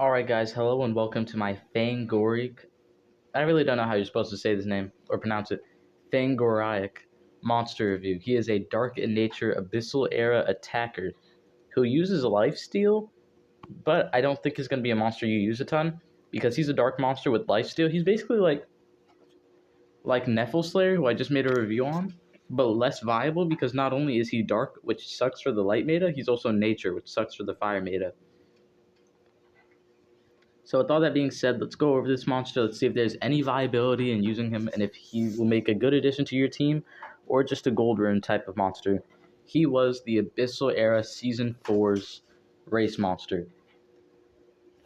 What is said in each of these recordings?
Alright guys, hello and welcome to my FANGORIAK. I really don't know how you're supposed to say this name or pronounce it. FANGORIAK monster review. He is a dark in nature abyssal era attacker who uses lifesteal, but I don't think he's going to be a monster you use a ton because he's a dark monster with lifesteal. He's basically like Nephil Slayer, who I just made a review on, but less viable because not only is he dark, which sucks for the light meta, he's also nature, which sucks for the fire meta. So with all that being said, let's go over this monster. Let's see if there's any viability in using him and if he will make a good addition to your team or just a gold rune type of monster. He was the Abyssal Era Season 4's race monster.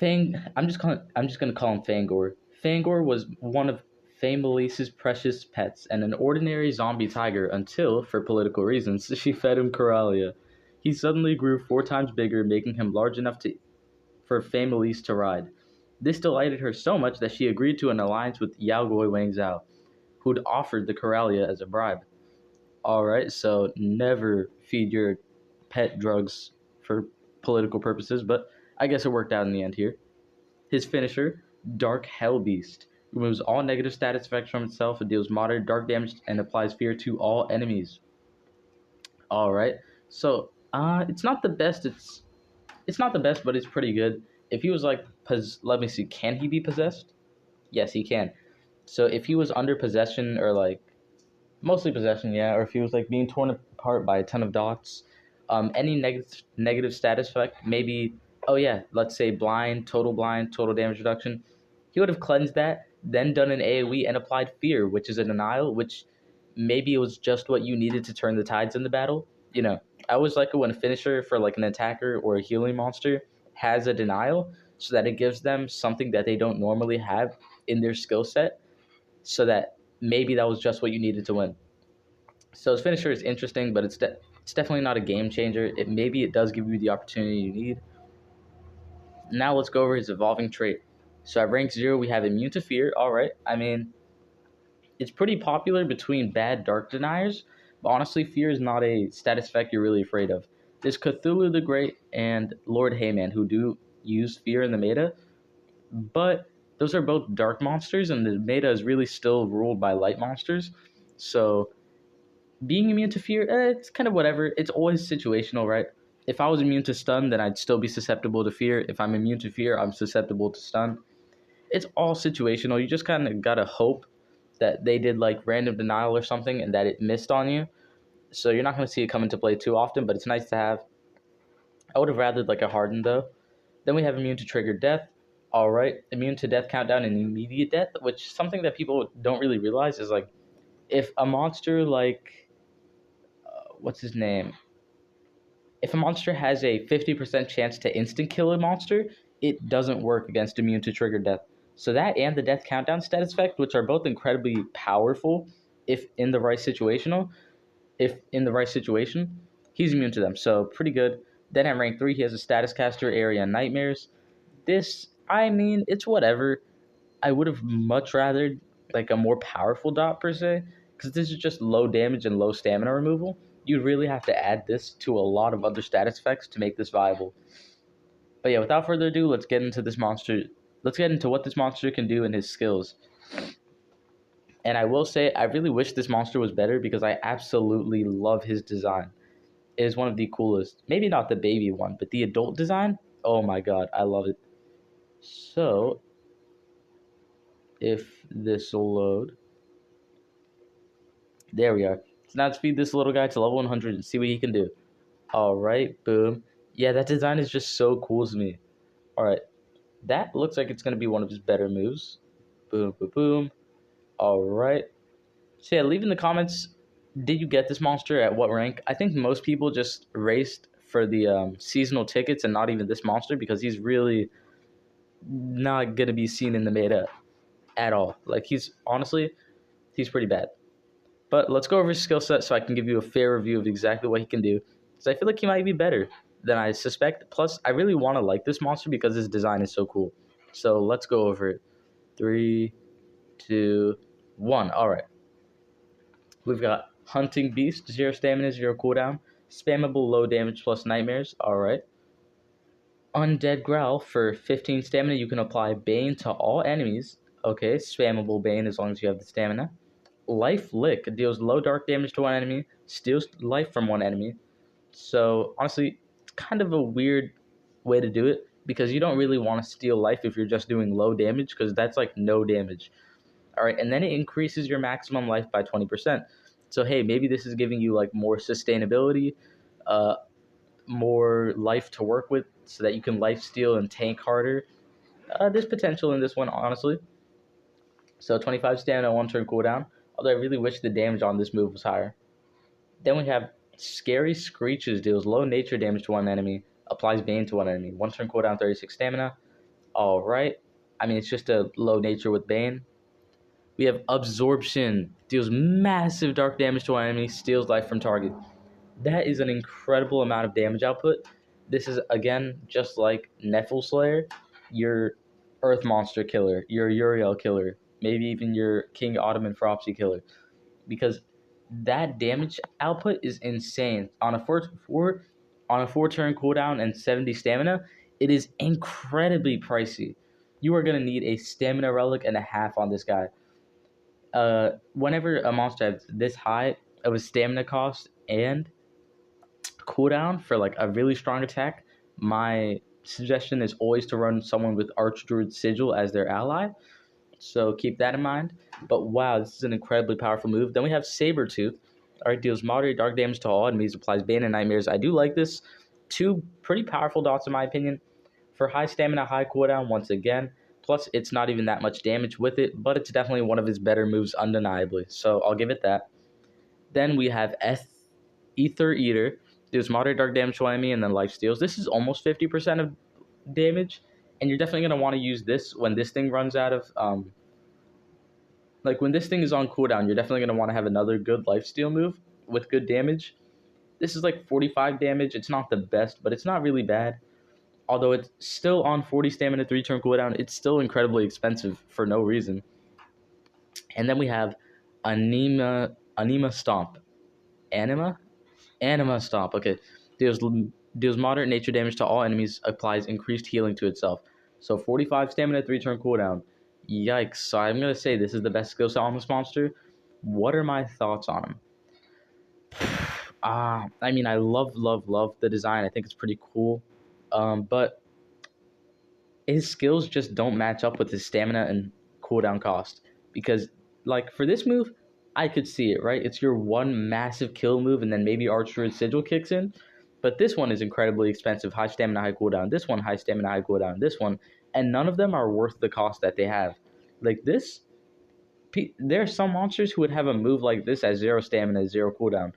I'm just gonna call him Fangor. Fangor was one of Famalise's precious pets and an ordinary zombie tiger until, for political reasons, she fed him Coralia. He suddenly grew 4 times bigger, making him large enough for Famalise to ride. This delighted her so much that she agreed to an alliance with Yaogoi Wang Zhao, who'd offered the Coralia as a bribe. Alright, so never feed your pet drugs for political purposes, but I guess it worked out in the end here. His finisher, Dark Hell Beast, removes all negative status effects from itself and deals moderate dark damage and applies fear to all enemies. Alright, so it's not the best, it's not the best, but it's pretty good. If he was like, let me see, can he be possessed? Yes, he can. So if he was under possession or like, mostly possession, yeah, or if he was like being torn apart by a ton of dots, any negative status effect, maybe, oh yeah, let's say blind, total damage reduction, he would have cleansed that, then done an AoE and applied fear, which is a denial, which maybe it was just what you needed to turn the tides in the battle. You know, I always like it when a finisher for like an attacker or a healing monster has a denial so that it gives them something that they don't normally have in their skill set, so that maybe that was just what you needed to win. So his finisher is interesting, but it's definitely not a game changer. Maybe it does give you the opportunity you need. Now let's go over his evolving trait. So at rank 0 we have immune to fear. Alright, I mean, it's pretty popular between bad dark deniers, but honestly fear is not a status effect you're really afraid of. There's Cthulhu the Great and Lord Heyman who do use fear in the meta, but those are both dark monsters and the meta is really still ruled by light monsters. So being immune to fear, it's kind of whatever. It's always situational, right? If I was immune to stun, then I'd still be susceptible to fear. If I'm immune to fear, I'm susceptible to stun. It's all situational. You just kind of gotta hope that they did like random denial or something and that it missed on you. So you're not going to see it come into play too often, but it's nice to have. I would have rathered like a hardened though. Then we have immune to trigger death. Alright, immune to death countdown and immediate death, which is something that people don't really realize is like, if a monster like, what's his name? If a monster has a 50% chance to instant kill a monster, it doesn't work against immune to trigger death. So that and the death countdown status effect, which are both incredibly powerful if in the right situation, he's immune to them. So pretty good. Then at rank 3, he has a status caster, area, and nightmares. This, I mean, it's whatever. I would have much rather like a more powerful dot per se, because this is just low damage and low stamina removal. You'd really have to add this to a lot of other status effects to make this viable. But yeah, without further ado, let's get into this monster. Let's get into what this monster can do and his skills. And I will say, I really wish this monster was better because I absolutely love his design. It is one of the coolest. Maybe not the baby one, but the adult design. Oh my god, I love it. So, if this will load. There we are. So now let's feed this little guy to level 100 and see what he can do. Alright, boom. Yeah, that design is just so cool to me. Alright, that looks like it's going to be one of his better moves. Boom, boom, boom. Alright. So yeah, leave in the comments, did you get this monster at what rank? I think most people just raced for the seasonal tickets and not even this monster because he's really not going to be seen in the meta at all. Like, honestly, he's pretty bad. But let's go over his skill set so I can give you a fair review of exactly what he can do. Because I feel like he might be better than I suspect. Plus, I really want to like this monster because his design is so cool. So let's go over it. 3, 2, 1. Alright. We've got Hunting Beast, 0 stamina, 0 cooldown. Spammable low damage plus nightmares. Alright. Undead Growl for 15 stamina. You can apply Bane to all enemies. Okay, spammable Bane as long as you have the stamina. Life Lick deals low dark damage to one enemy, steals life from one enemy. So honestly, it's kind of a weird way to do it because you don't really want to steal life if you're just doing low damage because that's like no damage. All right, and then it increases your maximum life by 20%. So hey, maybe this is giving you like more sustainability, uh, more life to work with, so that you can life steal and tank harder. There's potential in this one, honestly. So 25 stamina, 1 turn cooldown. Although I really wish the damage on this move was higher. Then we have Scary Screeches deals low nature damage to one enemy, applies Bane to one enemy. 1 turn cooldown, 36 stamina. Alright. I mean, it's just a low nature with Bane. We have Absorption, deals massive dark damage to one enemy, steals life from target. That is an incredible amount of damage output. This is, again, just like Nephil Slayer, your Earth Monster killer, your Uriel killer, maybe even your King Ottoman Fropsy killer. Because that damage output is insane. On a 4 turn cooldown and 70 stamina, it is incredibly pricey. You are going to need a stamina relic and a half on this guy. Whenever a monster has this high of a stamina cost and cooldown for like a really strong attack, my suggestion is always to run someone with Archdruid Sigil as their ally. So keep that in mind. But wow, this is an incredibly powerful move. Then we have Sabretooth. Alright, deals moderate dark damage to all enemies, applies Bane and Nightmares. I do like this. 2 pretty powerful dots in my opinion. For high stamina, high cooldown, once again. Plus, it's not even that much damage with it, but it's definitely one of his better moves, undeniably. So I'll give it that. Then we have Ether Eater. Deals moderate dark damage to enemy and then life steals. This is almost 50% of damage. And you're definitely going to want to use this when this thing runs out of... when this thing is on cooldown, you're definitely going to want to have another good lifesteal move with good damage. This is like 45 damage. It's not the best, but it's not really bad. Although it's still on 40 stamina, 3-turn cooldown, it's still incredibly expensive for no reason. And then we have Anima Stomp. Anima Stomp, okay. Deals moderate nature damage to all enemies, applies increased healing to itself. So 45 stamina, 3-turn cooldown. Yikes. So I'm going to say this is the best skill set on this monster. What are my thoughts on him? I mean, I love the design. I think it's pretty cool. But his skills just don't match up with his stamina and cooldown cost. Because, like, for this move, I could see it, right? It's your one massive kill move, and then maybe Archdruid Sigil kicks in. But this one is incredibly expensive. High stamina, high cooldown. This one, high stamina, high cooldown. This one. And none of them are worth the cost that they have. Like this, there are some monsters who would have a move like this at 0 stamina, 0 cooldown.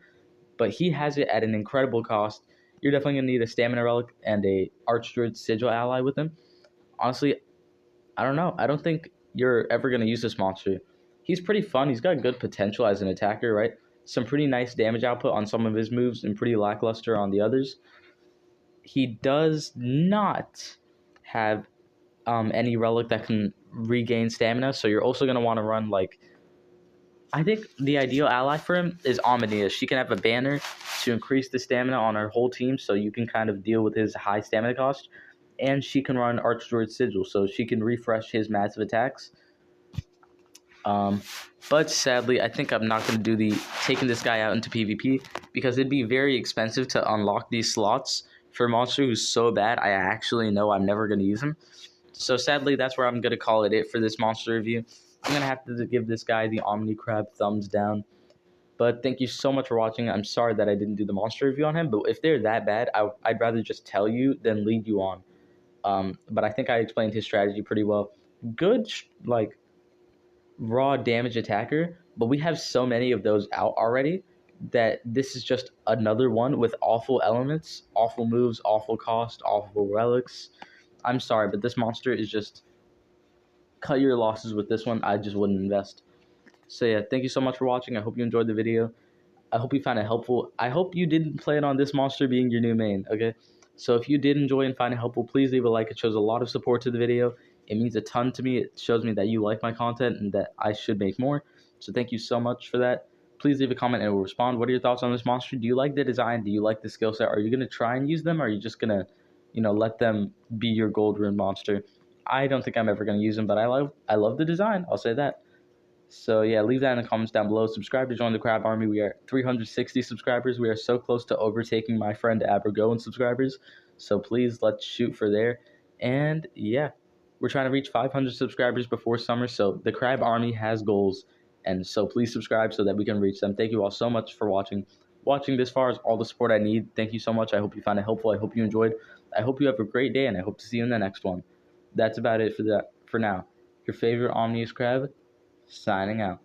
But he has it at an incredible cost. You're definitely going to need a stamina relic and a Archdruid Sigil ally with him. Honestly, I don't know. I don't think you're ever going to use this monster. He's pretty fun. He's got good potential as an attacker, right? Some pretty nice damage output on some of his moves and pretty lackluster on the others. He does not have any relic that can regain stamina, so you're also going to want to run, like, I think the ideal ally for him is Omnia. She can have a banner to increase the stamina on her whole team, so you can kind of deal with his high stamina cost. And she can run Archdruid Sigil, so she can refresh his massive attacks. But sadly, I think I'm not going to do taking this guy out into PvP, because it'd be very expensive to unlock these slots for a monster who's so bad I actually know I'm never going to use him. So sadly, that's where I'm going to call it for this monster review. I'm going to have to give this guy the Omni-Crab thumbs down. But thank you so much for watching. I'm sorry that I didn't do the monster review on him, but if they're that bad, I'd rather just tell you than lead you on. But I think I explained his strategy pretty well. Good, like, raw damage attacker, but we have so many of those out already that this is just another one with awful elements, awful moves, awful cost, awful relics. I'm sorry, but this monster is just... cut your losses with this one. I just wouldn't invest. So yeah, thank you so much for watching. I hope you enjoyed the video. I hope you found it helpful. I hope you didn't plan on this monster being your new main, okay? So if you did enjoy and find it helpful, please leave a like. It shows a lot of support to the video. It means a ton to me. It shows me that you like my content and that I should make more. So thank you so much for that. Please leave a comment and we'll respond. What are your thoughts on this monster? Do you like the design? Do you like the skill set? Are you going to try and use them? Or are you just going to let them be your gold rune monster. I don't think I'm ever going to use them, but I love the design. I'll say that. So yeah, leave that in the comments down below. Subscribe to join the Crab Army. We are 360 subscribers. We are so close to overtaking my friend Abergo in subscribers. So please, let's shoot for there. And yeah, we're trying to reach 500 subscribers before summer. So the Crab Army has goals, and so please subscribe so that we can reach them. Thank you all so much for watching. Watching this far is all the support I need. Thank you so much. I hope you found it helpful. I hope you enjoyed. I hope you have a great day, and I hope to see you in the next one. That's about it for now. Your favorite Omni-Crab signing out.